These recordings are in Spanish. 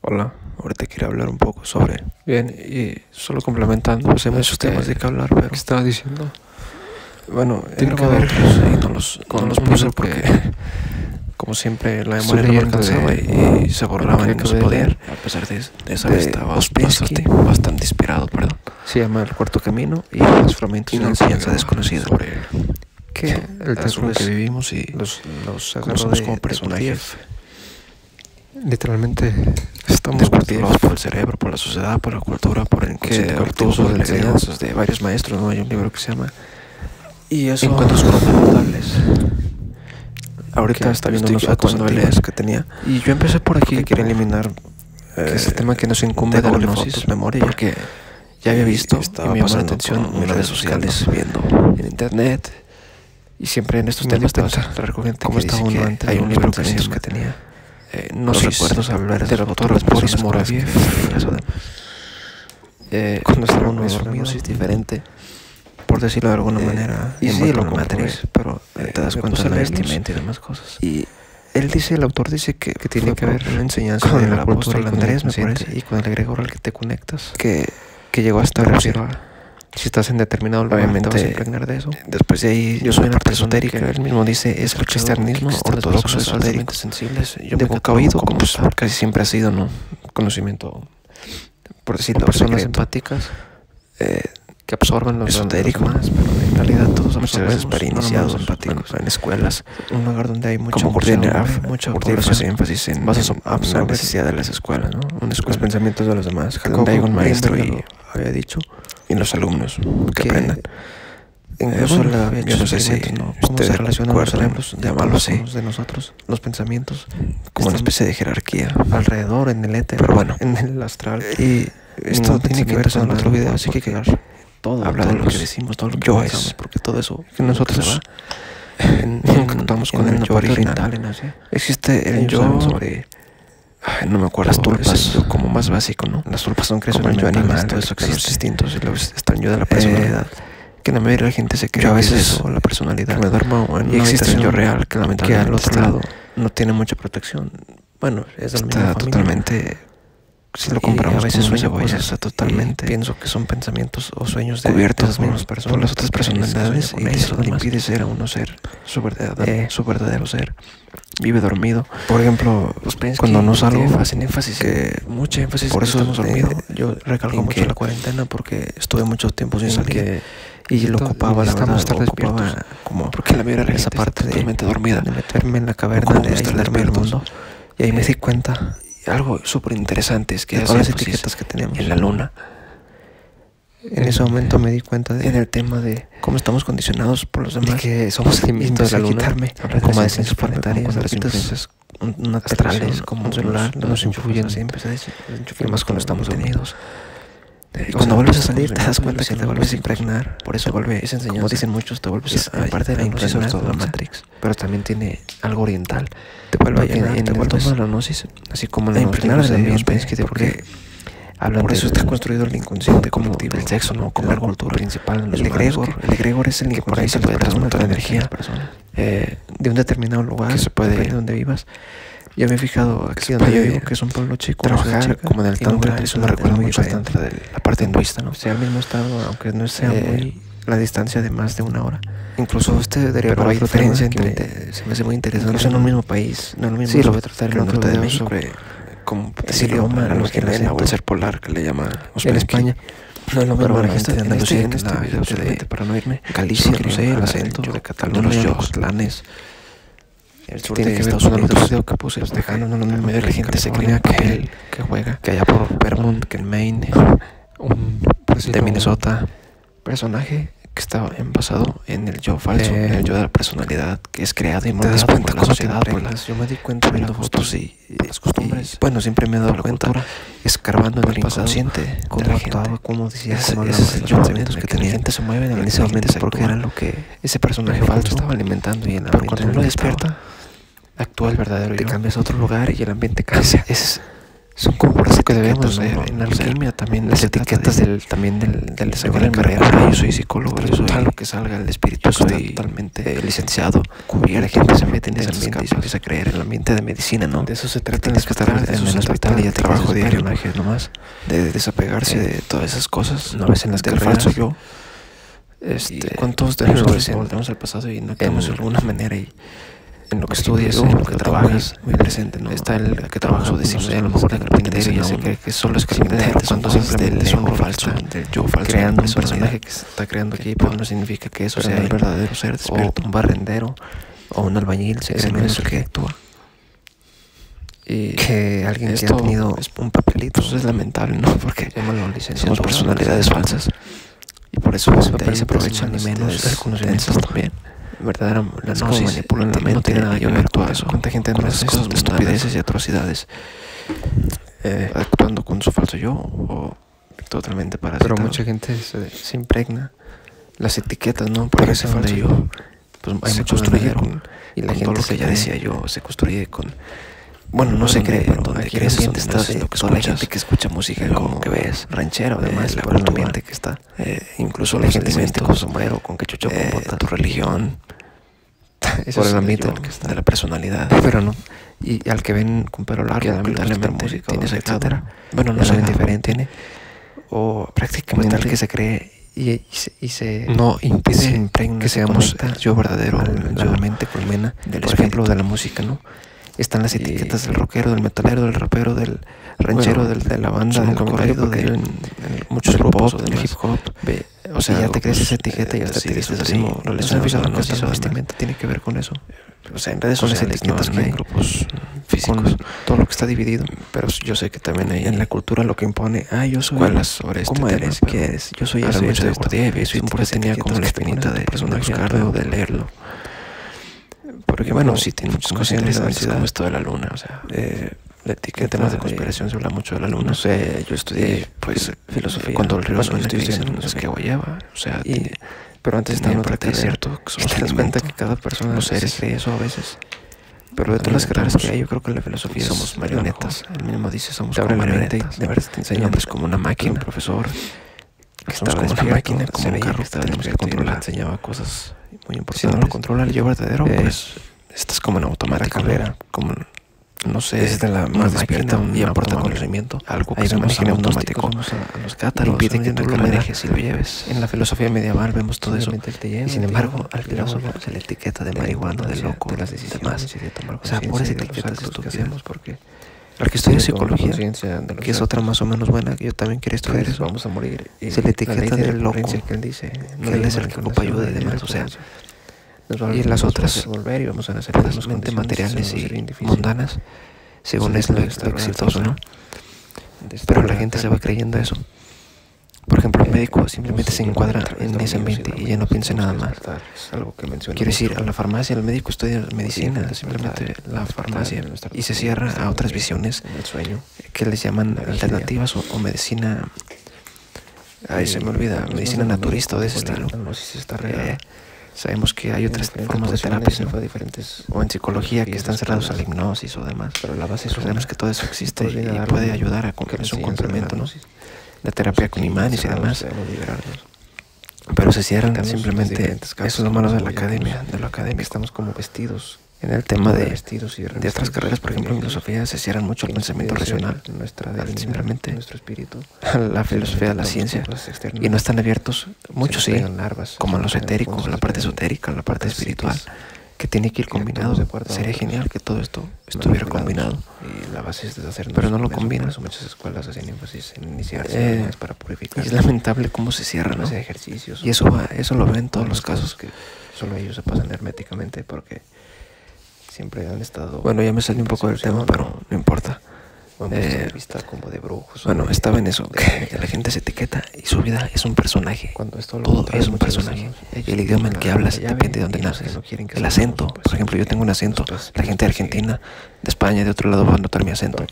Hola, ahorita quiero hablar un poco sobre... Bien, y solo complementando, pues hay muchos temas de que hablar, pero... ¿Qué estaba diciendo? Bueno, tiene que ver y no los puse porque... Como siempre, la memoria no me alcanzaba y se borraban y no se podían. A pesar de esa vez estaba bastante inspirado, perdón. Se llama El Cuarto Camino y Los Fragmentos de una Enseñanza Desconocida. Sobre que el tiempo que vivimos y los somos como personajes. Literalmente estamos cultivados por el cerebro, por la sociedad, por la cultura, por el inconsciente colectivo, de las enseñanzas de varios maestros, ¿no? Hay un libro que se llama Y eso Encuentros fundamentales. Ahorita está viendo unos datos antiguos que tenía. Y yo empecé por aquí, quería eliminar ese tema que nos incumbe de la gnosis, memoria, porque ya había visto y me llamó la atención en redes sociales, viendo en internet. Y siempre en estos temas te vas a recoger cómo estaba uno antes. Hay un libro que tenía. No recuerdo hablar del autor Boris Moraviev. Cuando estaba uno dormido es diferente, por decirlo de alguna manera, y sí, la matriz, pero te das cuenta de la vestimenta y demás cosas. Y él dice, el autor dice que tiene que ver una enseñanza con la cultura Andrés, me parece, y con el egregor al que te conectas, que llegó hasta Rusia. Si estás en determinado lugar, obviamente, te vas a impregnar de eso. Después de ahí, yo soy una parte esotérica. Él mismo dice, es el cristianismo ortodoxo esotérico, sensibles. Yo de boca a oído, como casi siempre ha sido, ¿no? Conocimiento, por decirlo, personas empáticas, que absorben los esotéricos, pero en realidad todos somos iniciados empáticos en escuelas, un lugar donde hay mucha población, énfasis en la necesidad de las escuelas, ¿no? Los pensamientos de los demás, donde hay un maestro y había dicho, y los alumnos que aprendan. Incluso yo no sé si cómo se relacionan los cerebros, llamarlo así, de nosotros, los pensamientos, como una especie de jerarquía alrededor, en el éter, pero bueno, en el astral. Y esto tiene que ver con otro video, así que todo habla de lo que decimos, todo lo que pensamos, porque todo eso que nosotros contamos con el yo original. Existe el yo sobre... no me acuerdo, las tulpas, como más básico, ¿no? Las tulpas son creaciones yo animal, todo eso existe distintos, y luego está el yo de la personalidad, que la mayoría de la gente se cree a veces eso, la personalidad, que me duermo en una habitación yo real, que lamentablemente al otro lado no tiene mucha protección. Bueno, es de la misma familia. Totalmente, si lo compramos, a veces sueño cosas, totalmente pienso que son pensamientos o sueños de cubiertos por las otras personalidades, y eso le impide ser a uno ser su verdadero ser. Vive dormido. Por ejemplo, cuando no salgo, hacen énfasis, mucha énfasis, por eso estamos dormidos. Yo recalco mucho la cuarentena porque estuve mucho tiempo sin salir y lo ocupaba, la verdad, lo ocupaba como porque la mayoría de esa parte totalmente dormida, de meterme en la caverna, de aislarme del mundo. Y ahí me di cuenta algo súper interesante, es que todas las etiquetas que tenemos en la luna. En ese momento me di cuenta en el tema de cómo estamos condicionados por los demás, de que somos alimentos de la luna, como de ciencias planetarias, de las influencias naturales, como un celular, nos influyen, así empecé a decir, y más cuando estamos dormidos. Y cuando vuelves a salir te das cuenta que te vuelves a impregnar, por eso vuelve esa enseñanza, como dicen muchos, te vuelves a parte de la impregnar de la Matrix, pero también tiene algo oriental, te vuelve a llenar, te vuelve a la gnosis, así como la impregnar del ambiente, porque por eso está construido el inconsciente como el sexo, ¿no? Como la cultura principal. El egregor es el que por ahí se puede transmutar energía de un determinado lugar, que se puede de donde vivas. Yo me he fijado aquí donde yo vivo, que es un pueblo chico, trabajar como en el tantra, eso me recuerda mucho al tantra de la parte hinduista, ¿no? O sea, al mismo estado, aunque no sea muy la distancia de más de una hora. Incluso debería haber una diferencia entre, se me hace muy interesante. Incluso en un mismo país, no en un mismo. Sí, lo voy a tratar en otro de México. Como decirlo a los que leen el ser polar, que le llama en España. No es lo mismo la gente de Andalucía, en este video para no irme. Galicia, no sé, el acento de Cataluña, los yogotlanes. El sur de Estados Unidos, el video que puse, los tejanos, no, la mayoría de la gente se cree que juega, que allá por Vermont, que en Maine, de Minnesota, personaje que está basado en el yo falso, en el yo de la personalidad que es creado y moldeado por la sociedad. Yo me di cuenta viendo fotos y las costumbres. Bueno, siempre me he dado cuenta, escarbando en el inconsciente, cómo actuaba, cómo decía, esos pensamientos que tenía. La gente se mueve en ese momento porque era lo que ese personaje falso estaba alimentando, y en el ambiente, cuando uno despierta, actúa el verdadero yo. Te cambias a otro lugar y el ambiente cambia. Son como por eso que debemos en alquimia también las etiquetas del sacar la carrera. Yo soy psicólogo, yo soy lo que salga el espíritu, soy totalmente licenciado. La gente se mete en ese ambiente y se empieza a creer en el ambiente de medicina, ¿no? De eso se trata. Tienes que estar en el hospital y ya trabajo diario, nomás de desapegarse de todas esas cosas. Una vez en las carreras falso yo. ¿Cuántos tenemos el pasado y no quedamos de alguna manera y en lo que estudias, en lo que trabajas, muy presente, ¿no? Está el que trabaja o decimos, a lo mejor de carpintero y se cree que solo es carpintero, cuando simplemente es un falso, del yo falso, creando un personaje que se está creando aquí, pero no significa que eso sea el verdadero ser despierto, un barrendero o un albañil, se cree menos que actúa. Y que alguien que ha tenido un papelito, eso es lamentable, ¿no? Porque somos personalidades falsas. Y por eso de ahí se aprovechan ni menos el conocimiento también. La gnosis manipulan la mente, no tiene nada que ver todo eso. Cuánta gente no hace cosas de estupideces y atrocidades actuando con su falso yo o totalmente parasitado. Pero mucha gente se impregna las etiquetas, ¿no? Por ese falso yo pues hay muchos construyeron y la gente se ya decía yo se construye con. Bueno, no se cree, donde crees donde estás, lo que toda la gente que escucha música como que ves ranchero, además, la ambiente que está, incluso la gente con sombrero, con cachucha, con bota, tu religión, por el ambiente de la personalidad, pero no, y al que ven con pelo largo, lamentablemente, tiene etcétera, bueno, no saben diferente, tiene, o prácticamente el que se cree y se no impide que seamos yo verdadero, la mente colmena, por ejemplo, de la música, ¿no? Están las etiquetas del rockero, del metalero, del rapero, del ranchero, de la banda, del corrido, de muchos grupos, del hip hop. O sea, ya te crees esa etiqueta y hasta te dices así. ¿No les han avisado que la vestimenta tiene que ver con eso? O sea, en redes sociales no hay grupos físicos, todo lo que está dividido. Pero yo sé que también hay en la cultura lo que impone, yo soy escuelas sobre ¿cómo eres? ¿Qué eres? Yo soy mucho de Gurdjieff, y siempre tenía como la espinita de buscarlo, de leerlo. Porque bueno, sí tiene muchas cosas interesantes como esto de la luna, o sea, la etiqueta de conspiración se habla mucho de la luna. No sé, yo estudié pues filosofía cuando el río no sé qué lleva, o sea, pero antes estaba en otra carrera, cierto, que te das cuenta que cada persona, los seres cree eso a veces. Pero de todas las carreras que hay, yo creo que en la filosofía somos marionetas. Él mismo dice, somos como marionetas. De verdad te enseñan como una máquina, un profesor que estaba como una máquina, como un carro que tenemos que controlar. Enseñaba cosas muy importantes. Si no lo controla el yo verdadero, pues estás como en automático, como no sé, es de la más despierta y aporta conocimiento, algo que se maneja en automático. A los cátaros, impiden que tú lo manejes y lo lleves. En la filosofía medieval vemos todo eso. Y sin embargo, al filósofo se le etiqueta de marihuana, de loco, de las decisiones, o sea, por esa etiqueta estúpidas, porque al que estudia psicología, que es otra más o menos buena, que yo también quiero estudiar eso, vamos a morir. Se le etiqueta del loco, que él dice, que él es el que ocupa ayuda y demás, o sea, y las otras volver y vamos a nacer mente materiales y mundanas, según es lo exitoso, ¿no? Pero la gente se va creyendo eso. Por ejemplo, el médico simplemente se encuadra en ese ambiente y ya no piensa nada más. Quiere decir, a la farmacia, el médico estudia medicina, simplemente la farmacia, y se cierra a otras visiones que les llaman alternativas o medicina. Ahí se me olvida, medicina naturista o de ese estilo. Sabemos que hay otras formas de terapia, ¿no? Diferentes, o en psicología que están cerrados a la hipnosis o demás, pero la base sabemos que todo eso existe y puede ayudar a es un complemento, ¿no? La terapia con imanes y demás, pero se cierran simplemente. Eso es lo malo de la academia, estamos como vestidos. En el tema de otras carreras, por ejemplo, en filosofía se cierran mucho al pensamiento racional, simplemente nuestro espíritu, a la filosofía de la ciencia, y no están abiertos, muchos sí, como a lo esotérico, la parte esotérica, la parte espiritual, que tiene que ir combinado. Sería genial que todo esto estuviera combinado, pero no lo combinan. Muchas escuelas hacen énfasis en iniciarse para purificar. Y es lamentable cómo se cierran, ¿no? Y eso lo ven en todos los casos, que solo ellos se pasan herméticamente porque siempre han estado. Bueno, ya me salí un poco del tema, pero no importa. Vista como de brujos. Bueno, estaba en eso, que la gente se etiqueta y su vida es un personaje. Todo es un personaje. El idioma en el que hablas depende de dónde naces. El acento, por ejemplo, yo tengo un acento. La gente de Argentina, de España, de otro lado va a notar mi acento.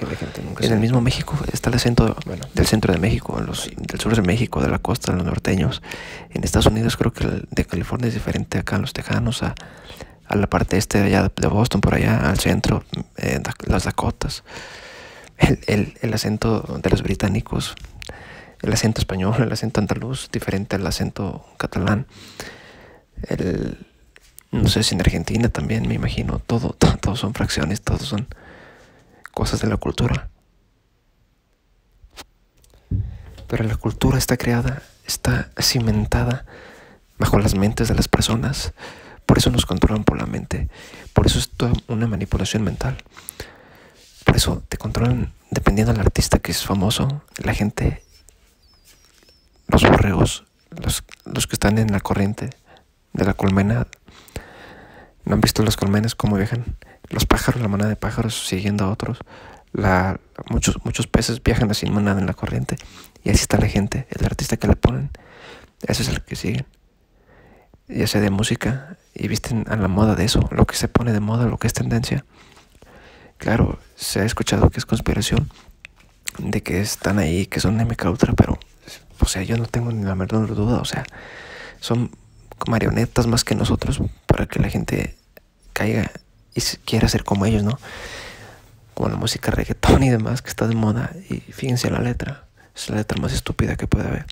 En el mismo México está el acento del centro de México, del sur de México, de la costa, de los norteños. En Estados Unidos creo que el de California es diferente acá, los tejanos, a la parte este de allá de Boston, por allá al centro, las Dakotas. el acento de los británicos, el acento español, el acento andaluz, diferente al acento catalán. No sé si en Argentina también, me imagino, todo son fracciones, todos son cosas de la cultura. Pero la cultura está creada, está cimentada bajo las mentes de las personas. Por eso nos controlan por la mente. Por eso es toda una manipulación mental. Por eso te controlan dependiendo del artista que es famoso. La gente, los borregos, los que están en la corriente de la colmena. ¿No han visto las colmenas cómo viajan? Los pájaros, la manada de pájaros siguiendo a otros. Muchos peces viajan así en manada en la corriente. Y así está la gente, el artista que le ponen, ese es el que siguen. Ya sea de música, y visten a la moda de eso, lo que se pone de moda, lo que es tendencia. Claro, se ha escuchado que es conspiración, de que están ahí, que son MK Ultra, pero, o sea, yo no tengo ni la menor duda, o sea, son marionetas más que nosotros para que la gente caiga y quiera ser como ellos, ¿no? Como la música reggaetón y demás que está de moda, y fíjense la letra. Es la letra más estúpida que puede haber.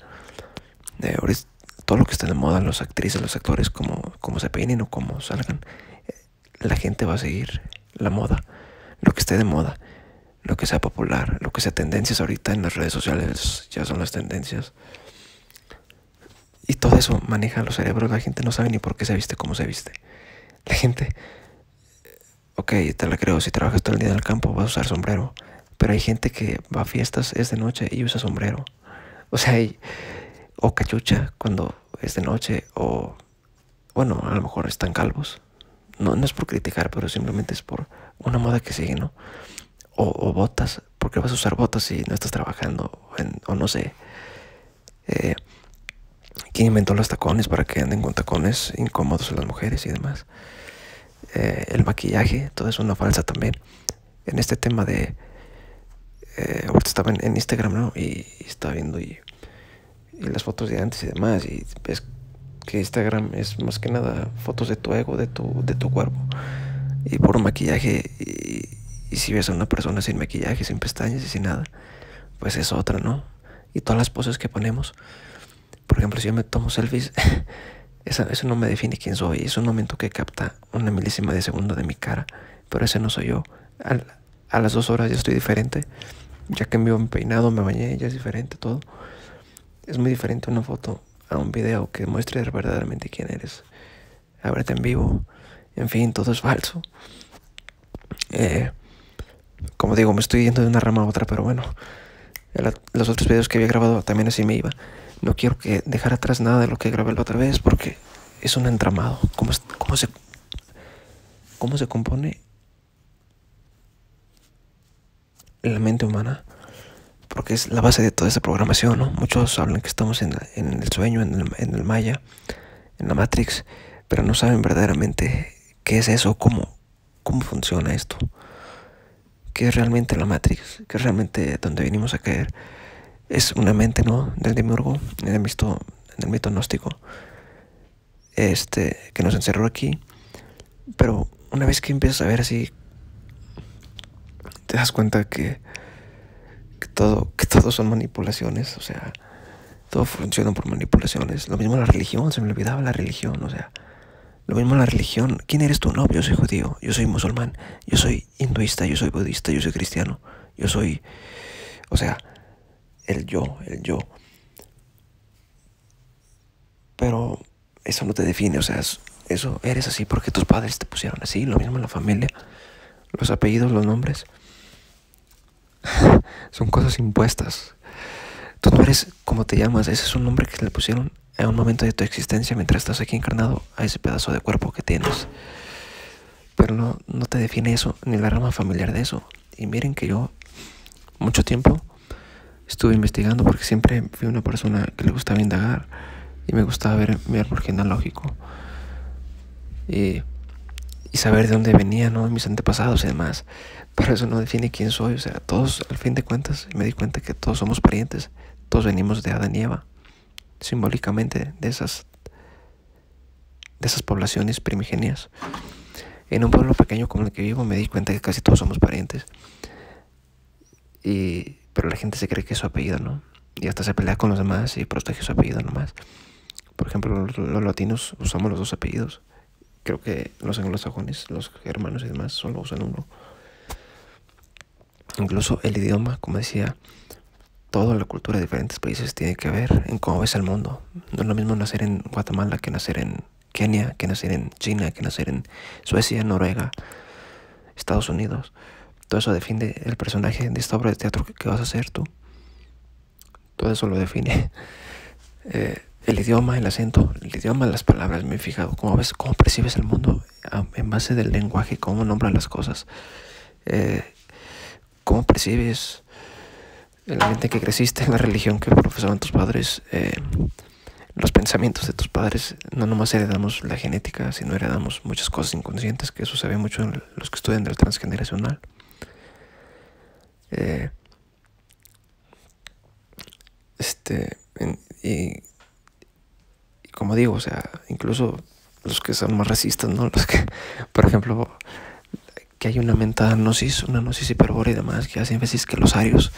Ahorita, todo lo que está de moda, las actrices, los actores, como se peinen o como salgan, la gente va a seguir la moda, lo que esté de moda, lo que sea popular, lo que sea tendencias ahorita en las redes sociales, ya son las tendencias. Y todo eso maneja los cerebros. La gente no sabe ni por qué se viste como se viste. La gente, ok, te la creo, si trabajas todo el día en el campo vas a usar sombrero. Pero hay gente que va a fiestas, es de noche y usa sombrero. O sea, o cachucha cuando es de noche, o bueno, a lo mejor están calvos. No es por criticar, pero simplemente es por una moda que sigue, ¿no? O botas, porque vas a usar botas si no estás trabajando, o no sé. ¿Quién inventó los tacones para que anden con tacones incómodos a las mujeres y demás? El maquillaje, todo es una falsa también. En este tema de... ahorita estaba en Instagram, ¿no? Y estaba viendo y las fotos de antes y demás, y ves que Instagram es más que nada fotos de tu ego, de tu cuerpo, y puro maquillaje. Y si ves a una persona sin maquillaje, sin pestañas y sin nada, pues es otra, ¿no? Y todas las poses que ponemos, por ejemplo, si yo me tomo selfies, eso no me define quién soy. Es un momento que capta una milésima de segundo de mi cara, pero ese no soy yo. A las 2 horas ya estoy diferente. Ya cambió mi peinado, me bañé, ya es diferente todo. Es muy diferente una foto a un video que muestre verdaderamente quién eres. A verte en vivo. En fin, todo es falso. Como digo, me estoy yendo de una rama a otra, pero bueno. Los otros videos que había grabado también así me iba. No quiero que dejar atrás nada de lo que grabé la otra vez, porque es un entramado. ¿Cómo se compone la mente humana? Porque es la base de toda esa programación, ¿no? Muchos hablan que estamos en el sueño, en el Maya, en la Matrix, pero no saben verdaderamente qué es eso, cómo funciona esto, qué es realmente la Matrix, qué es realmente donde venimos a caer. Es una mente, ¿no? Del demiurgo, en el mito gnóstico, que nos encerró aquí. Pero una vez que empiezas a ver así, te das cuenta que todo son manipulaciones. O sea, todo funciona por manipulaciones. Lo mismo la religión, se me olvidaba la religión. O sea, lo mismo la religión. ¿Quién eres tú? No, yo soy judío, yo soy musulmán, yo soy hinduista, yo soy budista, yo soy cristiano, yo soy... O sea, el yo. Pero eso no te define, o sea, eso eres así porque tus padres te pusieron así. Lo mismo en la familia, los apellidos, los nombres. Son cosas impuestas. Tú no eres como te llamas, ese es un nombre que le pusieron en un momento de tu existencia mientras estás aquí encarnado a ese pedazo de cuerpo que tienes. Pero no te define eso, ni la rama familiar de eso. Y miren que yo mucho tiempo estuve investigando, porque siempre fui una persona que le gustaba indagar y me gustaba ver mi árbol genealógico y saber de dónde venía, ¿no? Mis antepasados y demás. Pero eso no define quién soy. O sea, todos, al fin de cuentas, me di cuenta que todos somos parientes. Todos venimos de Adán y Eva, simbólicamente de esas poblaciones primigenias. En un pueblo pequeño como el que vivo me di cuenta que casi todos somos parientes. Pero la gente se cree que es su apellido, ¿no? Y hasta se pelea con los demás y protege su apellido nomás. Por ejemplo, los latinos usamos los dos apellidos. Creo que los anglosajones, los germanos y demás, solo usan uno. Incluso el idioma, como decía, toda la cultura de diferentes países tiene que ver en cómo ves el mundo. No es lo mismo nacer en Guatemala que nacer en Kenia, que nacer en China, que nacer en Suecia, Noruega, Estados Unidos. Todo eso define el personaje de esta obra de teatro que vas a hacer tú. Todo eso lo define. El idioma, el acento, el idioma, las palabras. Me he fijado cómo ves, cómo percibes el mundo en base del lenguaje, cómo nombras las cosas. Cómo percibes el ambiente en que creciste, la religión que profesaban tus padres, los pensamientos de tus padres. No nomás heredamos la genética, sino heredamos muchas cosas inconscientes, que eso se ve mucho en los que estudian del transgeneracional. Y como digo, o sea, incluso los que son más racistas, ¿no? Los que, por ejemplo, que hay una mentada gnosis, una gnosis hiperbórea y demás, que hacen énfasis que los arios,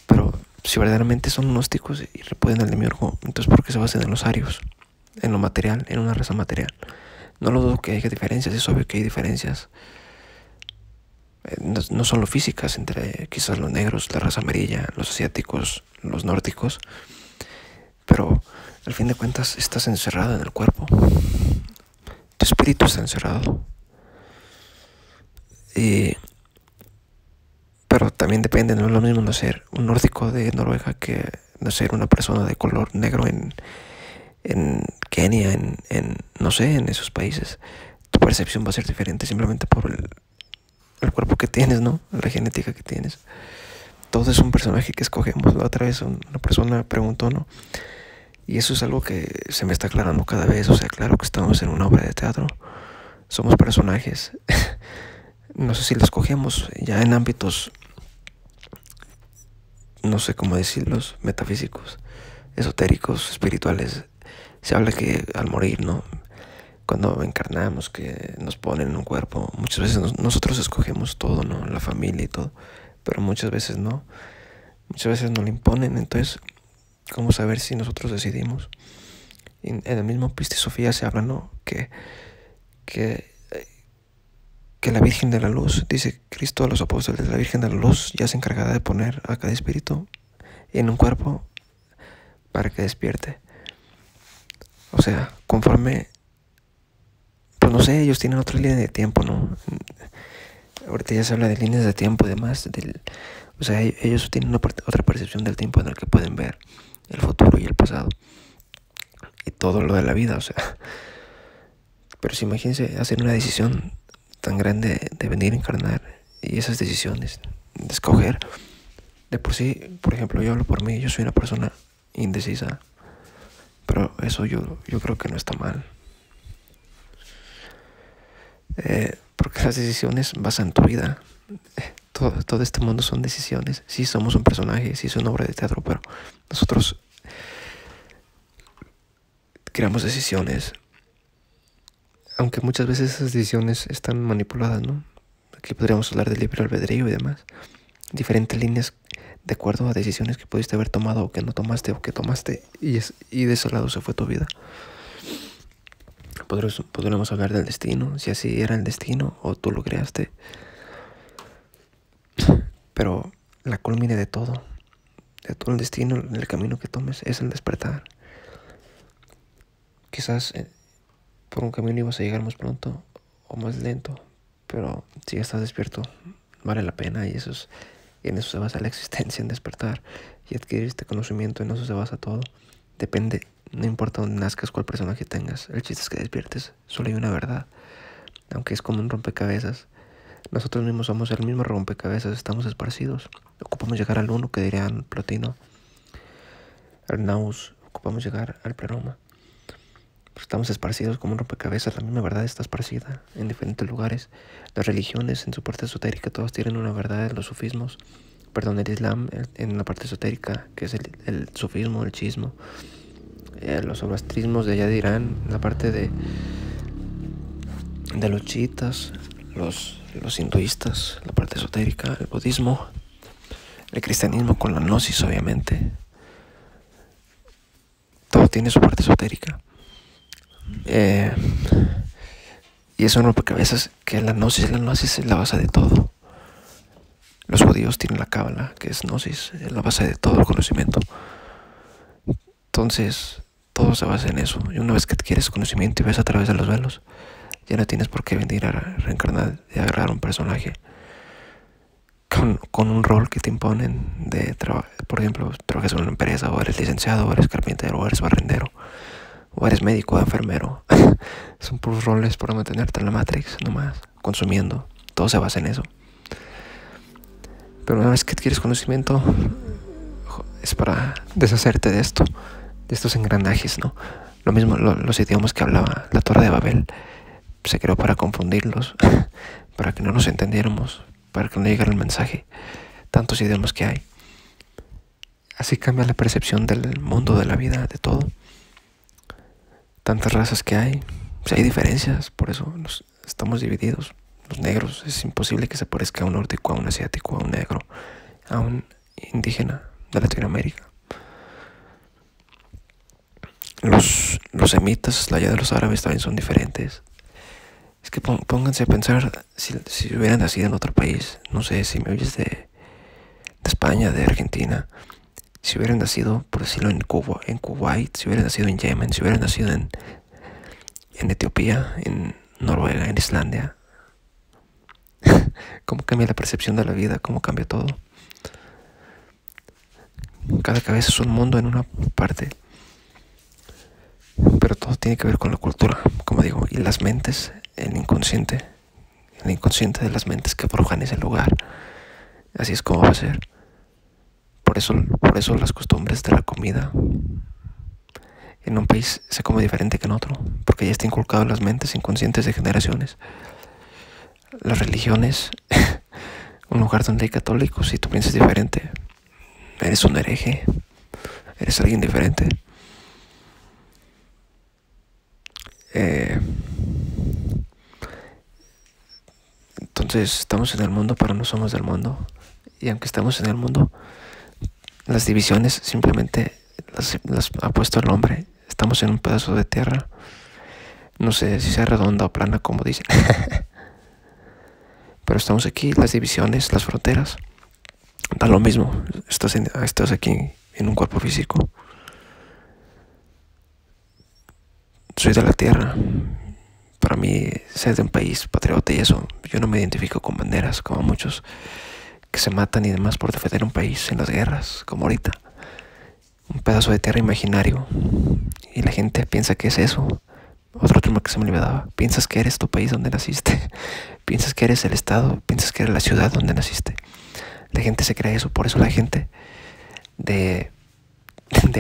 pero si verdaderamente son gnósticos y repudian al demiurgo, entonces ¿por qué se basan en los arios? En lo material, en una raza material. No lo dudo que haya diferencias, es obvio que hay diferencias. No solo físicas entre quizás los negros, la raza amarilla, los asiáticos, los nórdicos, pero al fin de cuentas estás encerrado en el cuerpo. Tu espíritu está encerrado. Pero también depende, no es lo mismo nacer un nórdico de Noruega que nacer una persona de color negro en Kenia, no sé, en esos países. Tu percepción va a ser diferente simplemente por el cuerpo que tienes, ¿no? La genética que tienes. Todo es un personaje que escogemos. La otra vez una persona preguntó, ¿no? Y eso es algo que se me está aclarando cada vez. O sea, claro que estamos en una obra de teatro. Somos personajes. No sé si lo escogemos ya en ámbitos, no sé cómo decirlos, metafísicos, esotéricos, espirituales. Se habla que al morir, ¿no? Cuando encarnamos, que nos ponen en un cuerpo, muchas veces nosotros escogemos todo, ¿no? La familia y todo, pero muchas veces no. Muchas veces nos lo imponen, entonces, ¿cómo saber si nosotros decidimos? En el mismo Piste Sofía se habla, ¿no? Que la Virgen de la Luz, dice Cristo a los apóstoles, la Virgen de la Luz ya se encargará de poner a cada espíritu en un cuerpo para que despierte. O sea, conforme, pues no sé, ellos tienen otra línea de tiempo, ¿no? Ahorita ya se habla de líneas de tiempo y demás. O sea, ellos tienen otra percepción del tiempo en el que pueden ver el futuro y el pasado. Y todo lo de la vida, o sea. Pero si imagínense hacer una decisión tan grande de venir a encarnar y esas decisiones de escoger. De por sí, por ejemplo, yo hablo por mí, yo soy una persona indecisa. Pero eso yo creo que no está mal. Porque las decisiones basan tu vida. Todo este mundo son decisiones. Sí, somos un personaje, sí es una obra de teatro, pero nosotros creamos decisiones. Aunque muchas veces esas decisiones están manipuladas, ¿no? Aquí podríamos hablar de libre albedrío y demás. Diferentes líneas de acuerdo a decisiones que pudiste haber tomado o que no tomaste o que tomaste y de ese lado se fue tu vida. Podríamos hablar del destino, si así era el destino o tú lo creaste. Pero la culmine de todo el destino, el camino que tomes es el despertar. Quizás por un camino ibas a llegar más pronto o más lento, pero si ya estás despierto vale la pena y en eso se basa la existencia, en despertar y adquirir este conocimiento. En eso se basa todo. Depende, no importa dónde nazcas, cuál personaje tengas, el chiste es que despiertes. Solo hay una verdad, aunque es como un rompecabezas. Nosotros mismos somos el mismo rompecabezas, estamos esparcidos. Ocupamos llegar al uno, que dirían Plotino, al nous, ocupamos llegar al pleroma. Estamos esparcidos como un rompecabezas, la misma verdad está esparcida en diferentes lugares. Las religiones en su parte esotérica todas tienen una verdad, los sufismos, el Islam en la parte esotérica, que es el sufismo, el chismo, los zoroastrismos de allá de Irán, la parte de los chiitas, los hinduistas, la parte esotérica, el budismo, el cristianismo con la gnosis, obviamente. Todo tiene su parte esotérica. Y es un rompecabezas que la gnosis es la base de todo. Los judíos tienen la cábala, que es gnosis, es la base de todo el conocimiento. Entonces, todo se basa en eso. Y una vez que adquieres conocimiento y ves a través de los velos, ya no tienes por qué venir a reencarnar y agarrar un personaje con un rol que te imponen de por ejemplo, trabajas en una empresa, o eres licenciado, o eres carpintero, o eres barrendero, o eres médico o enfermero. Son puros roles para mantenerte en la Matrix, nomás, consumiendo. Todo se basa en eso. Pero una vez que adquieres conocimiento, es para deshacerte de esto, de estos engranajes, ¿no? Lo mismo, los idiomas que hablaba la Torre de Babel se creó para confundirlos, para que no nos entendiéramos, para que no llegara el mensaje. Tantos idiomas que hay. Así cambia la percepción del mundo, de la vida, de todo. Tantas razas que hay. O sea, hay diferencias, por eso estamos divididos. Los negros, es imposible que se parezca a un nórdico, a un asiático, a un negro, a un indígena de Latinoamérica. Los semitas, la allá de los árabes, también son diferentes. Es que pónganse a pensar, si hubieran nacido en otro país, no sé, si me oyes de España, de Argentina, si hubieran nacido, por decirlo, en Kuwait, si hubieran nacido en Yemen, si hubieran nacido en Etiopía, en Noruega, en Islandia, cómo cambia la percepción de la vida, cómo cambia todo. Cada cabeza es un mundo en una parte, pero todo tiene que ver con la cultura, como digo, y las mentes, el inconsciente de las mentes que forjan ese lugar. Así es como va a ser. Por eso las costumbres de la comida en un país se come diferente que en otro, porque ya está inculcado en las mentes inconscientes de generaciones. Las religiones, un lugar donde hay católicos y tú piensas diferente, eres un hereje, eres alguien diferente. Entonces estamos en el mundo, pero no somos del mundo. Y aunque estamos en el mundo, las divisiones simplemente las ha puesto el hombre. Estamos en un pedazo de tierra, no sé si sea redonda o plana, como dicen. Pero estamos aquí, las divisiones, las fronteras, da lo mismo. Estás aquí en un cuerpo físico. Soy de la tierra. Para mí, ser de un país patriota y eso, yo no me identifico con banderas como muchos que se matan y demás por defender un país en las guerras, como ahorita. Un pedazo de tierra imaginario. Y la gente piensa que es eso. Otro tema que se me olvidaba. Piensas que eres tu país donde naciste. Piensas que eres el estado. Piensas que eres la ciudad donde naciste. La gente se cree eso. Por eso la gente de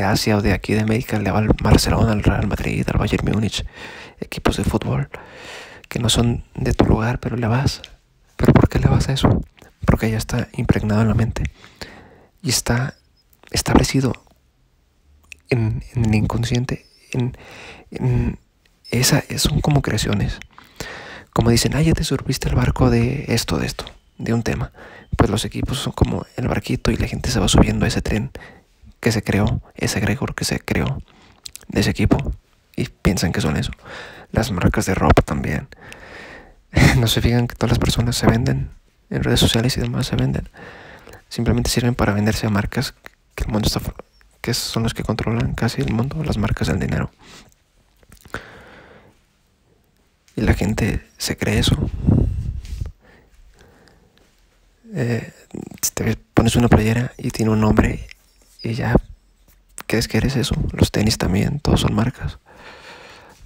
Asia o de aquí de América le va al Barcelona, al Real Madrid, al Bayern Múnich, equipos de fútbol que no son de tu lugar, pero le vas. ¿Pero por qué le vas a eso? Porque ya está impregnado en la mente y está establecido en el inconsciente. Son como creaciones. Como dicen, ya te subiste al barco de esto, de un tema. Pues los equipos son como el barquito y la gente se va subiendo a ese tren que se creó, ese egregor que se creó de ese equipo, y piensan que son eso. Las marcas de ropa también. No se fijan que todas las personas se venden en redes sociales y demás, se venden. Simplemente sirven para venderse a marcas que el mundo que son los que controlan casi el mundo, las marcas del dinero. Y la gente se cree eso. Si te pones una playera y tiene un nombre y ya crees que eres eso. Los tenis también, todos son marcas,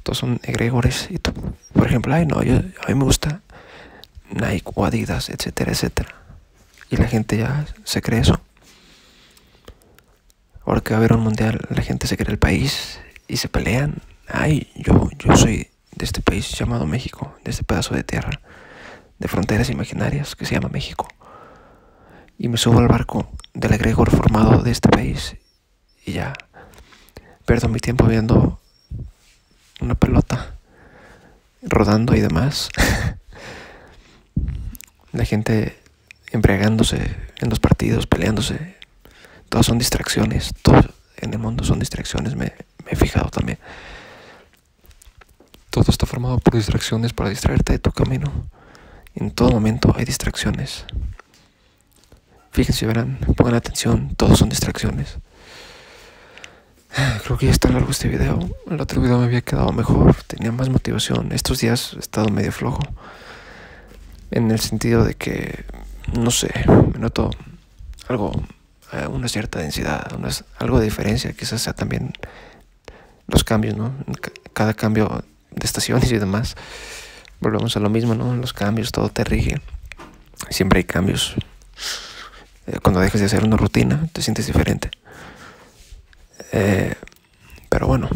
todos son egregores. Y tú, por ejemplo, a mí me gusta Nike o Adidas, etcétera, etcétera. Y la gente ya se cree eso. Ahora que va a haber un mundial, la gente se cree el país y se pelean. Yo soy de este país llamado México, de este pedazo de tierra, de fronteras imaginarias que se llama México. Y me subo al barco del egregor formado de este país y ya pierdo mi tiempo viendo una pelota rodando y demás. La gente embriagándose en los partidos, peleándose. Todos son distracciones. Todo en el mundo son distracciones, me he fijado también. Todo está formado por distracciones para distraerte de tu camino. En todo momento hay distracciones. Fíjense, verán, pongan atención, todos son distracciones. Creo que ya está largo este video. El otro video me había quedado mejor, tenía más motivación. Estos días he estado medio flojo. En el sentido de que, no sé, me noto algo, una cierta densidad, algo de diferencia. Quizás sea también los cambios, ¿no? Cada cambio de estaciones y demás. Volvemos a lo mismo, ¿no? Los cambios, todo te rige. Siempre hay cambios. Cuando dejas de hacer una rutina, te sientes diferente. Pero bueno,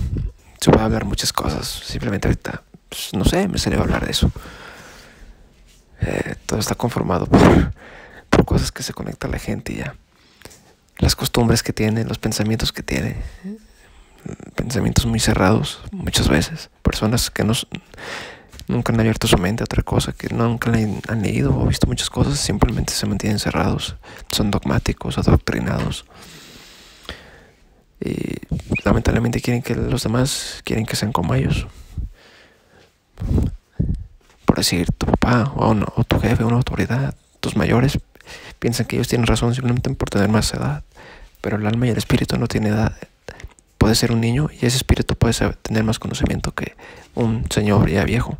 se puede hablar muchas cosas. Simplemente ahorita, pues, no sé, me salió a hablar de eso. Todo está conformado por cosas que se conecta a la gente y ya. Las costumbres que tiene, los pensamientos que tiene. Pensamientos muy cerrados muchas veces. Personas que nunca han abierto su mente a otra cosa, que nunca han leído o visto muchas cosas, simplemente se mantienen cerrados. Son dogmáticos, adoctrinados. Y lamentablemente quieren que los demás sean como ellos. Por decir, tu papá o tu jefe, una autoridad, tus mayores piensan que ellos tienen razón simplemente por tener más edad. Pero el alma y el espíritu no tienen edad. Puede ser un niño y ese espíritu puede tener más conocimiento que un señor ya viejo.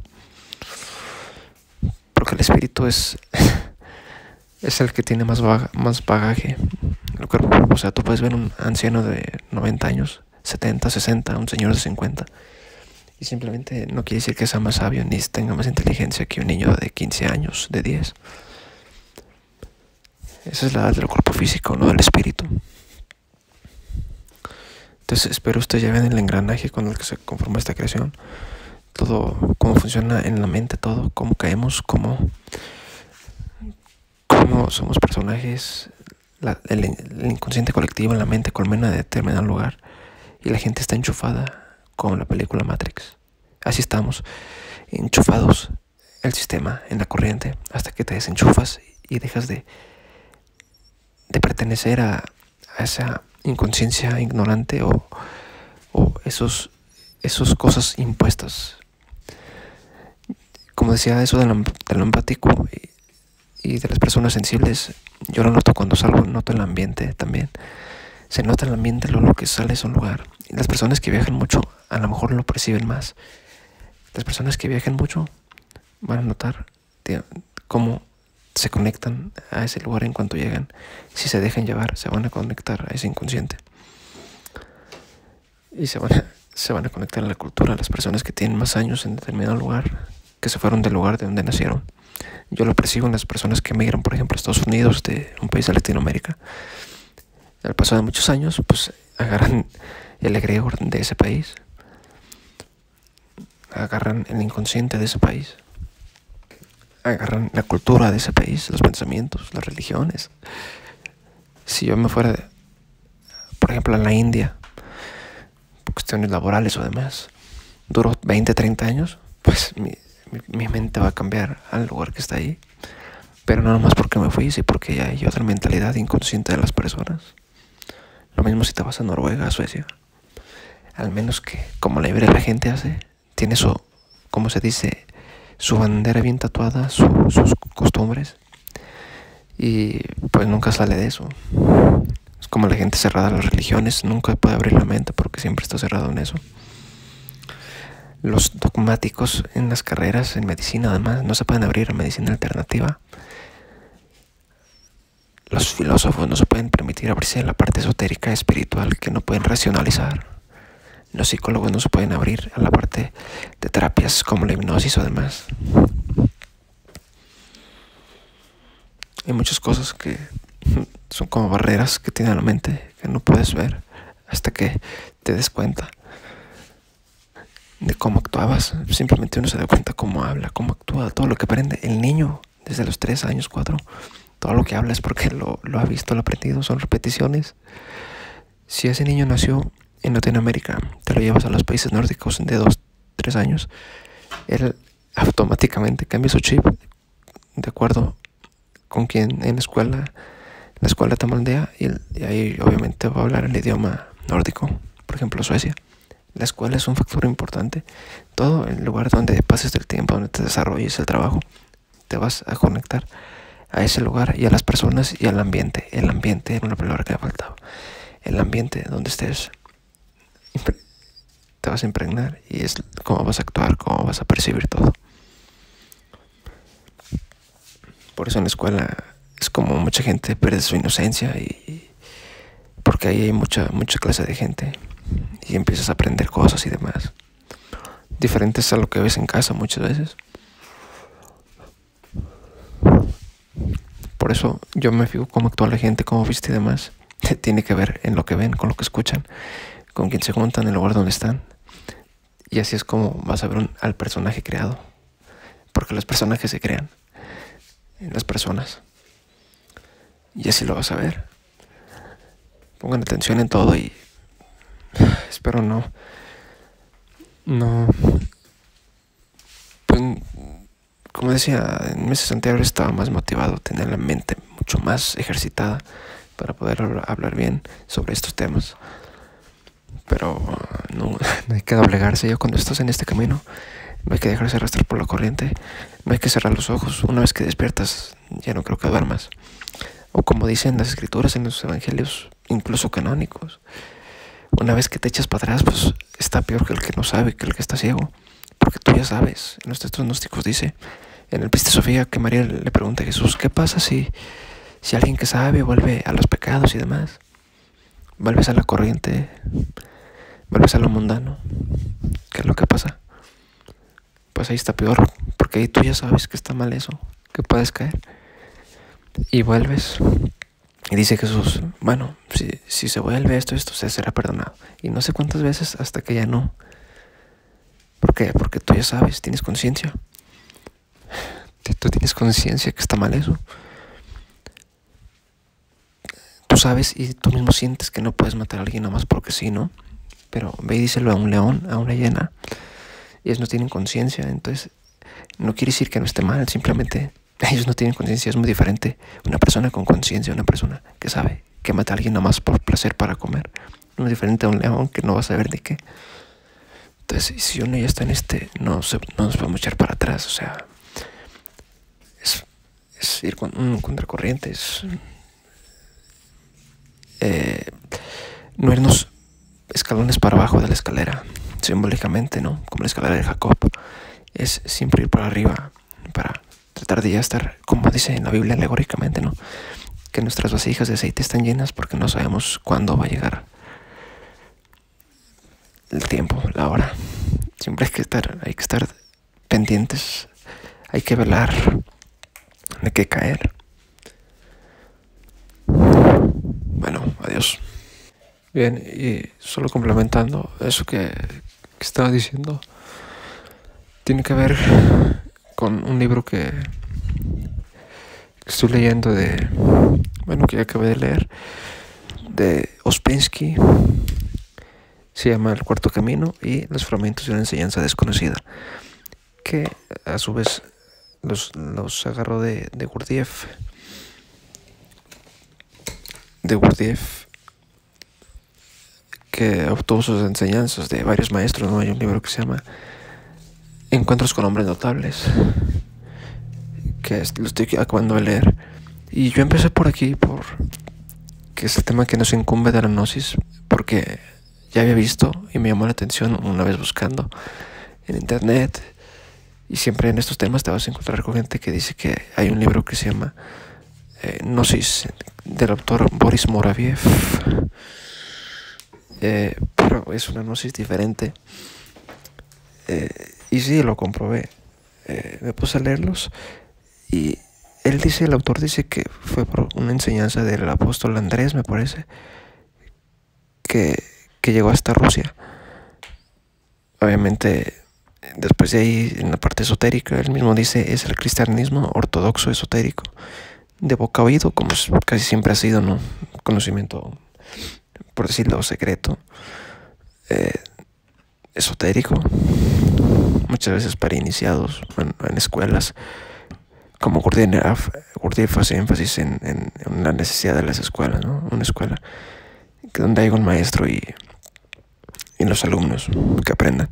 Porque el espíritu es el que tiene más bagaje. O sea, tú puedes ver un anciano de 90 años, 70, 60, un señor de 50. Y simplemente no quiere decir que sea más sabio ni tenga más inteligencia que un niño de 15 años, de 10. Esa es la edad del cuerpo físico, no del espíritu. Entonces espero ustedes ya vean el engranaje con el que se conforma esta creación. Todo, cómo funciona en la mente todo, cómo caemos, cómo somos personajes, el inconsciente colectivo en la mente colmena de determinado lugar y la gente está enchufada como la película Matrix. Así estamos, enchufados el sistema en la corriente hasta que te desenchufas y dejas de pertenecer a esa inconsciencia ignorante o esos cosas impuestas. Como decía, eso de lo empático y de las personas sensibles, yo lo noto cuando salgo, noto el ambiente también. Se nota el ambiente, lo que sale es un lugar. Y las personas que viajan mucho a lo mejor lo perciben más. Las personas que viajan mucho van a notar cómo se conectan a ese lugar en cuanto llegan. Si se dejan llevar, se van a conectar a ese inconsciente. Y se van a conectar a la cultura, a las personas que tienen más años en determinado lugar, que se fueron del lugar de donde nacieron. Yo lo percibo en las personas que emigran, por ejemplo, a Estados Unidos, de un país de Latinoamérica. Al paso de muchos años, pues agarran el egregor de ese país, agarran el inconsciente de ese país, agarran la cultura de ese país, los pensamientos, las religiones. Si yo me fuera, por ejemplo, a la India, por cuestiones laborales o demás, duro 20, 30 años, pues mi mente va a cambiar al lugar que está ahí. Pero no nomás porque me fui, sí porque ya hay otra mentalidad inconsciente de las personas. Lo mismo si te vas a Noruega, a Suecia. Al menos que, como la mayoría de la gente hace, tiene como se dice, su bandera bien tatuada, sus costumbres. Y pues nunca sale de eso. Es como la gente cerrada a las religiones, nunca puede abrir la mente porque siempre está cerrado en eso. Los dogmáticos en las carreras, en medicina además, no se pueden abrir a medicina alternativa. Los filósofos no se pueden permitir abrirse a la parte esotérica espiritual que no pueden racionalizar. Los psicólogos no se pueden abrir a la parte de terapias como la hipnosis o demás. Hay muchas cosas que son como barreras que tiene la mente que no puedes ver hasta que te des cuenta de cómo actuabas. Simplemente uno se da cuenta cómo habla, cómo actúa, todo lo que aprende. El niño desde los 3 años, 4, todo lo que habla es porque lo ha visto, lo ha aprendido, son repeticiones. Si ese niño nació en Latinoamérica, te lo llevas a los países nórdicos de 2, 3 años, él automáticamente cambia su chip de acuerdo con quien en la escuela la escuela te moldea y ahí obviamente va a hablar el idioma nórdico, por ejemplo Suecia. La escuela es un factor importante. Todo el lugar donde pases el tiempo, donde te desarrolles el trabajo, te vas a conectar a ese lugar y a las personas y al ambiente. El ambiente era una palabra que me faltaba. El ambiente donde estés te vas a impregnar y es cómo vas a actuar, cómo vas a percibir todo. Por eso en la escuela es como mucha gente pierde su inocencia y porque ahí hay mucha clase de gente y empiezas a aprender cosas y demás diferentes a lo que ves en casa muchas veces. Por eso yo me fijo cómo actúa la gente, cómo viste y demás. Tiene que ver en lo que ven, con lo que escuchan, con quién se juntan, en el lugar donde están. Y así es como vas a ver al personaje creado. Porque los personajes se crean en las personas. Y así lo vas a ver. Pongan atención en todo y espero pues, como decía, en meses anteriores estaba más motivado, tener la mente mucho más ejercitada para poder hablar bien sobre estos temas. Pero no hay que doblegarse. Ya cuando estás en este camino, no hay que dejarse arrastrar por la corriente. No hay que cerrar los ojos. Una vez que despiertas, ya no creo que duermas. O como dicen las escrituras en los evangelios, incluso canónicos, una vez que te echas para atrás, pues está peor que el que no sabe, que el que está ciego. Porque tú ya sabes. En los textos gnósticos dice, en el Piste Sofía, que María le pregunta a Jesús, ¿qué pasa si alguien que sabe vuelve a los pecados y demás? Vuelves a la corriente, vuelves a lo mundano. ¿Qué es lo que pasa? Pues ahí está peor, porque ahí tú ya sabes que está mal eso, que puedes caer. Y vuelves. Y dice Jesús, bueno, si se vuelve esto, se será perdonado. Y no sé cuántas veces hasta que ya no. ¿Por qué? Porque tú ya sabes, tienes conciencia. Tú tienes conciencia que está mal eso. Tú sabes y tú mismo sientes que no puedes matar a alguien nada más porque sí, ¿no? Pero ve y díselo a un león, a una hiena. Y ellos no tienen conciencia, entonces no quiere decir que no esté mal, simplemente ellos no tienen conciencia, es muy diferente. Una persona con conciencia, una persona que sabe que mata a alguien nada más por placer para comer. Es muy diferente a un león que no va a saber de qué. Entonces, si uno ya está en no nos podemos echar para atrás, o sea, es ir contra corriente, es no irnos escalones para abajo de la escalera, simbólicamente, ¿no? Como la escalera de Jacob, es siempre ir para arriba, para tratar de ya estar, como dice en la Biblia alegóricamente, ¿no? Que nuestras vasijas de aceite están llenas porque no sabemos cuándo va a llegar el tiempo, la hora. Siempre hay que estar pendientes, hay que velar, no hay que caer. Bueno, adiós. Bien, y solo complementando eso que estaba diciendo, tiene que ver con un libro que estoy leyendo que acabé de leer, de Ouspensky. Se llama El Cuarto Camino y los fragmentos de una enseñanza desconocida, que a su vez los agarró de Gurdjieff. Que obtuvo sus enseñanzas de varios maestros, ¿no? Hay un libro que se llama Encuentros con hombres notables, que lo estoy acabando de leer. Y yo empecé por aquí, que es el tema que nos incumbe de la gnosis, porque ya había visto y me llamó la atención una vez buscando en internet. Y siempre en estos temas te vas a encontrar con gente que dice que hay un libro que se llama Gnosis, del autor Boris Moraviev. Pero es una gnosis diferente. Y sí, lo comprobé. Me puse a leerlos y el autor dice que fue por una enseñanza del apóstol Andrés, me parece, que llegó hasta Rusia. Obviamente, después de ahí, en la parte esotérica, él mismo dice, es el cristianismo ortodoxo esotérico, de boca a oído, como casi siempre ha sido, ¿no? Conocimiento, por decirlo, secreto, esotérico, muchas veces para iniciados, en escuelas, como Gurdjieff hace énfasis en la necesidad de las escuelas, ¿no? Una escuela donde haya un maestro y los alumnos que aprendan.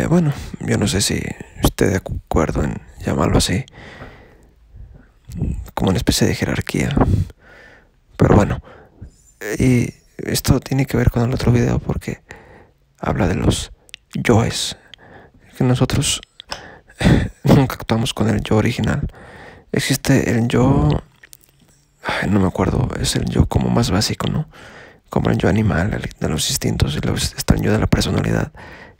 Bueno, yo no sé si esté de acuerdo en llamarlo así, como una especie de jerarquía. Pero bueno, y esto tiene que ver con el otro video porque habla de los yoes, que nosotros nunca actuamos con el yo original. Existe el yo, no me acuerdo, es el yo como más básico, ¿no? Como el yo animal, el de los instintos, y luego está el yo de la personalidad,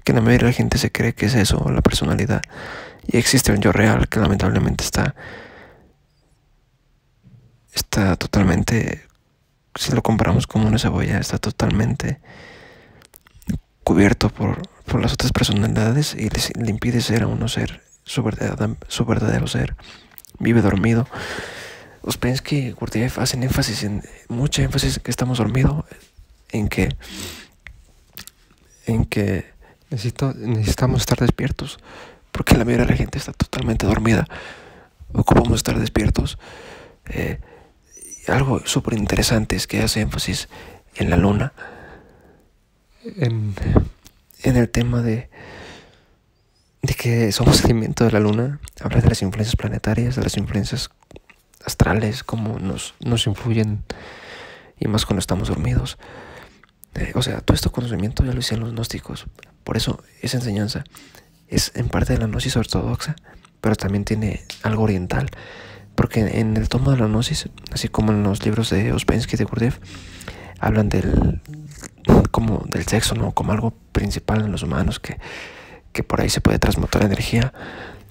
que la mayoría de la gente se cree que es eso, la personalidad. Y existe el yo real, que lamentablemente está totalmente, si lo comparamos como una cebolla, está totalmente cubierto por las otras personalidades y le impide ser a uno ser su verdadero ser. Vive dormido. Uspensky y Gurdjieff hacen mucha énfasis en que estamos dormidos, en que necesitamos estar despiertos, porque la mayoría de la gente está totalmente dormida. Ocupamos estar despiertos. Algo súper interesante es que hace énfasis en la luna, en el tema de que somos alimento de la luna. Habla de las influencias planetarias, de las influencias astrales, cómo nos influyen, y más cuando estamos dormidos. O sea, todo este conocimiento ya lo hicieron los gnósticos. Por eso esa enseñanza es en parte de la gnosis ortodoxa, pero también tiene algo oriental. Porque en el tomo de la gnosis, así como en los libros de Ouspensky y de Gurdjieff, hablan del sexo, ¿no? Como algo principal en los humanos, que por ahí se puede transmutar energía,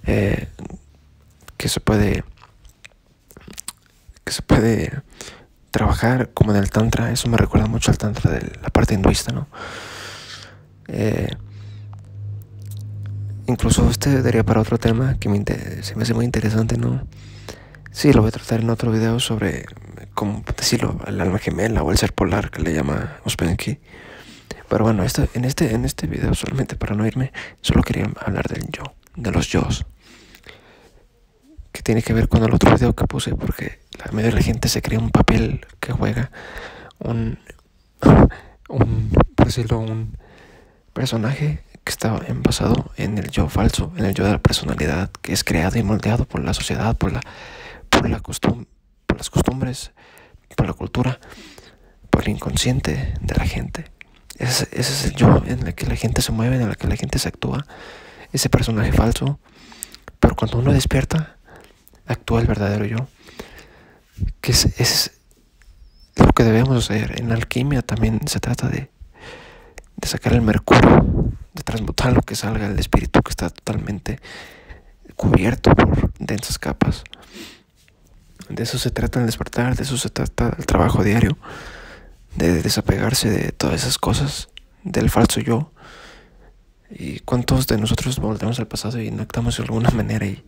que se puede trabajar como en el tantra. Eso me recuerda mucho al tantra de la parte hinduista, ¿no? Incluso daría para otro tema que se me hace muy interesante, ¿no? Sí, lo voy a tratar en otro video sobre, cómo decirlo, el alma gemela o el ser polar que le llama Ouspensky. Pero bueno, en este video, solamente para no irme, solo quería hablar del yo, de los yos, que tiene que ver con el otro video que puse, porque la mayoría de la gente se crea un papel que juega por decirlo, un personaje que está basado en el yo falso, en el yo de la personalidad, que es creado y moldeado por la sociedad, por las costumbres, por la cultura, por el inconsciente de la gente. Ese es el yo en el que la gente se mueve, en el que la gente se actúa, ese personaje falso. Pero cuando uno despierta, actúa el verdadero yo, que es lo que debemos hacer. En la alquimia también se trata de sacar el mercurio, de transmutar lo que salga el espíritu, que está totalmente cubierto por densas capas. De eso se trata el despertar, de eso se trata el trabajo diario, de desapegarse de todas esas cosas, del falso yo. ¿Y cuántos de nosotros volvemos al pasado y no actuamos de alguna manera? Y,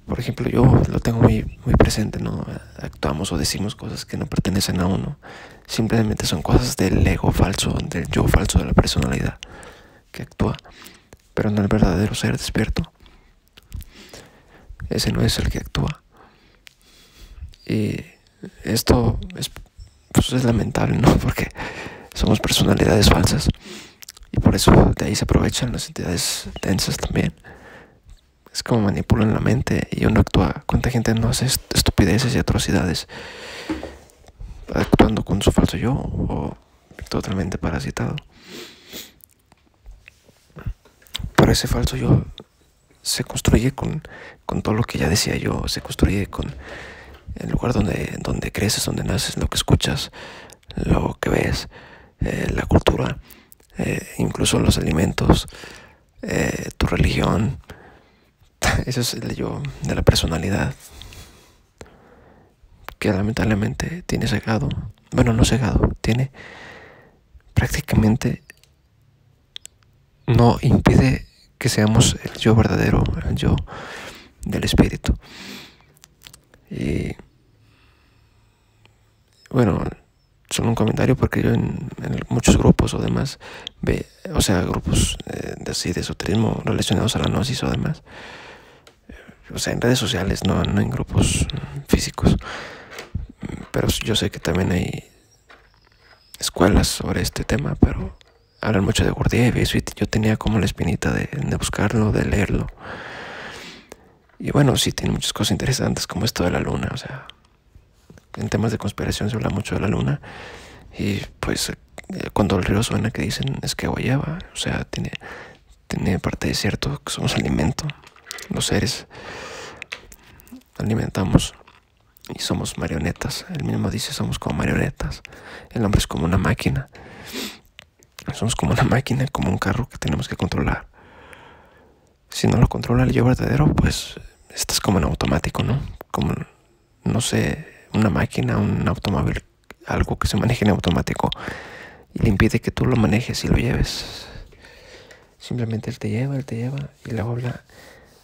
por ejemplo, yo lo tengo muy, muy presente, ¿no? Actuamos o decimos cosas que no pertenecen a uno. Simplemente son cosas del ego falso, del yo falso, de la personalidad que actúa, pero no el verdadero ser despierto. Ese no es el que actúa. Y esto es lamentable, ¿no? Porque somos personalidades falsas. Y por eso de ahí se aprovechan las entidades densas también. Es como manipulan la mente y uno actúa. ¿Cuánta gente no hace estupideces y atrocidades actuando con su falso yo o totalmente parasitado? Pero ese falso yo se construye con todo lo que ya decía yo. Se construye con el lugar donde creces, donde naces, lo que escuchas, lo que ves, la cultura, incluso los alimentos, tu religión. Eso es el yo de la personalidad, que lamentablemente tiene cegado, bueno, no cegado, tiene prácticamente, no impide que seamos el yo verdadero, el yo del espíritu. Y bueno, solo un comentario, porque yo en muchos grupos o demás, grupos de esoterismo relacionados a la gnosis o demás, o sea, en redes sociales, no en grupos físicos. Pero yo sé que también hay escuelas sobre este tema, pero hablan mucho de Gurdjieff y eso, y yo tenía como la espinita de buscarlo, de leerlo. Y bueno, sí tiene muchas cosas interesantes, como esto de la luna. O sea, en temas de conspiración se habla mucho de la luna. Y pues cuando el río suena, que dicen es que agua lleva. O sea, tiene parte de cierto, que somos alimento. Los seres alimentamos y somos marionetas. Él mismo dice, somos como marionetas. El hombre es como una máquina. Somos como una máquina, como un carro que tenemos que controlar. Si no lo controla el yo verdadero, pues estás como en automático, ¿no? Como, no sé, una máquina, un automóvil, algo que se maneje en automático y le impide que tú lo manejes y lo lleves. Simplemente él te lleva y luego habla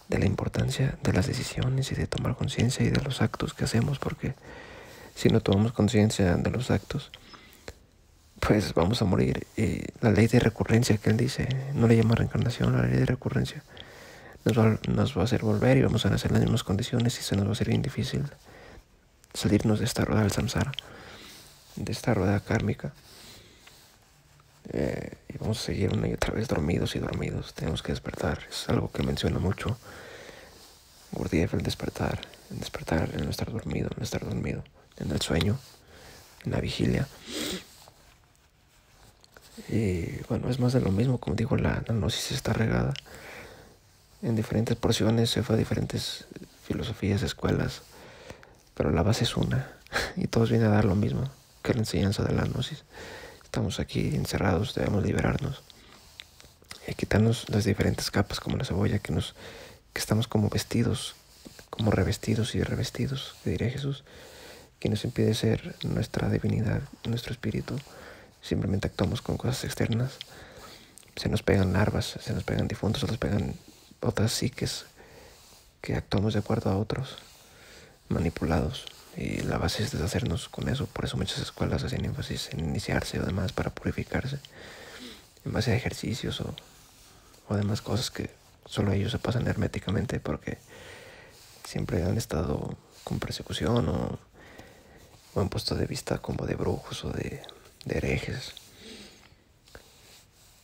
de la importancia de las decisiones y de tomar conciencia y de los actos que hacemos, porque si no tomamos conciencia de los actos, pues vamos a morir. Y la ley de recurrencia que él dice, no le llama reencarnación, la ley de recurrencia, nos va a hacer volver y vamos a nacer en las mismas condiciones y se nos va a hacer bien difícil salirnos de esta rueda del samsara, de esta rueda kármica. Y vamos a seguir una y otra vez dormidos y dormidos. Tenemos que despertar. Es algo que menciona mucho Gurdjieff, el despertar, el no estar dormido, en el sueño, en la vigilia. Y bueno, es más de lo mismo. Como digo, la gnosis está regada en diferentes porciones, se fue a diferentes filosofías, escuelas, pero la base es una y todos vienen a dar lo mismo, que la enseñanza de la gnosis. Estamos aquí encerrados, debemos liberarnos y quitarnos las diferentes capas como la cebolla que estamos como vestidos, como revestidos y revestidos, que diría Jesús, que nos impide ser nuestra divinidad, nuestro espíritu. Simplemente actuamos con cosas externas. Se nos pegan larvas, se nos pegan difuntos, se nos pegan otras psiques que actuamos de acuerdo a otros, manipulados. Y la base es deshacernos con eso. Por eso muchas escuelas hacen énfasis en iniciarse o demás para purificarse, en base a ejercicios o demás cosas que solo ellos se pasan herméticamente, porque siempre han estado con persecución o en puesto de vista como de brujos o de herejes,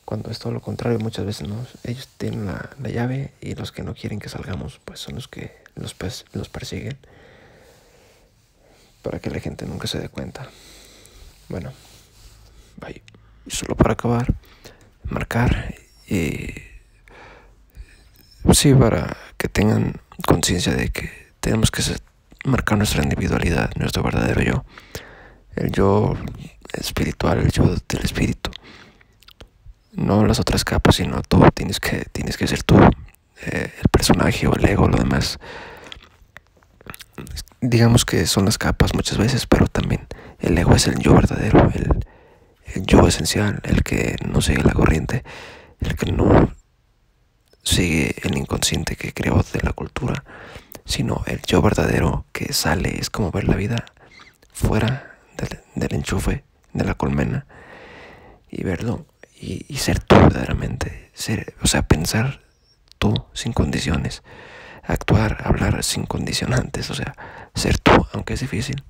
cuando es todo lo contrario. Muchas veces ellos tienen la llave y los que no quieren que salgamos pues son los que los persiguen, para que la gente nunca se dé cuenta. Bueno, bye. Y solo para acabar, marcar y sí, para que tengan conciencia de que tenemos que marcar nuestra individualidad, nuestro verdadero yo, el yo espiritual, el yo del espíritu, no las otras capas, sino tú. Tienes que ser tú, el personaje o el ego, lo demás digamos que son las capas muchas veces, pero también el ego es el yo verdadero, el yo esencial, el que no sigue la corriente, el que no sigue el inconsciente que creó de la cultura, sino el yo verdadero que sale. Es como ver la vida fuera del enchufe, de la colmena, y verlo y ser tú verdaderamente, o sea, pensar tú sin condiciones, actuar, hablar sin condicionantes, o sea, ser tú, aunque es difícil,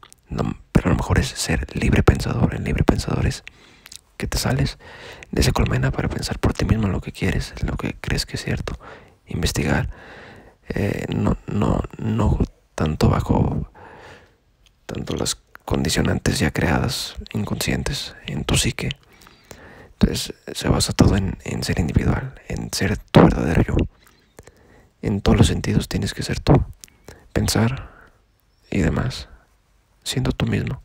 pero a lo mejor es ser libre pensador. El libre pensador es que te sales de esa colmena para pensar por ti mismo lo que quieres, lo que crees que es cierto, investigar, no tanto bajo las condicionantes ya creadas, inconscientes en tu psique. Entonces se basa todo en ser individual, en ser tu verdadero yo. En todos los sentidos tienes que ser tú, pensar y demás, siendo tú mismo.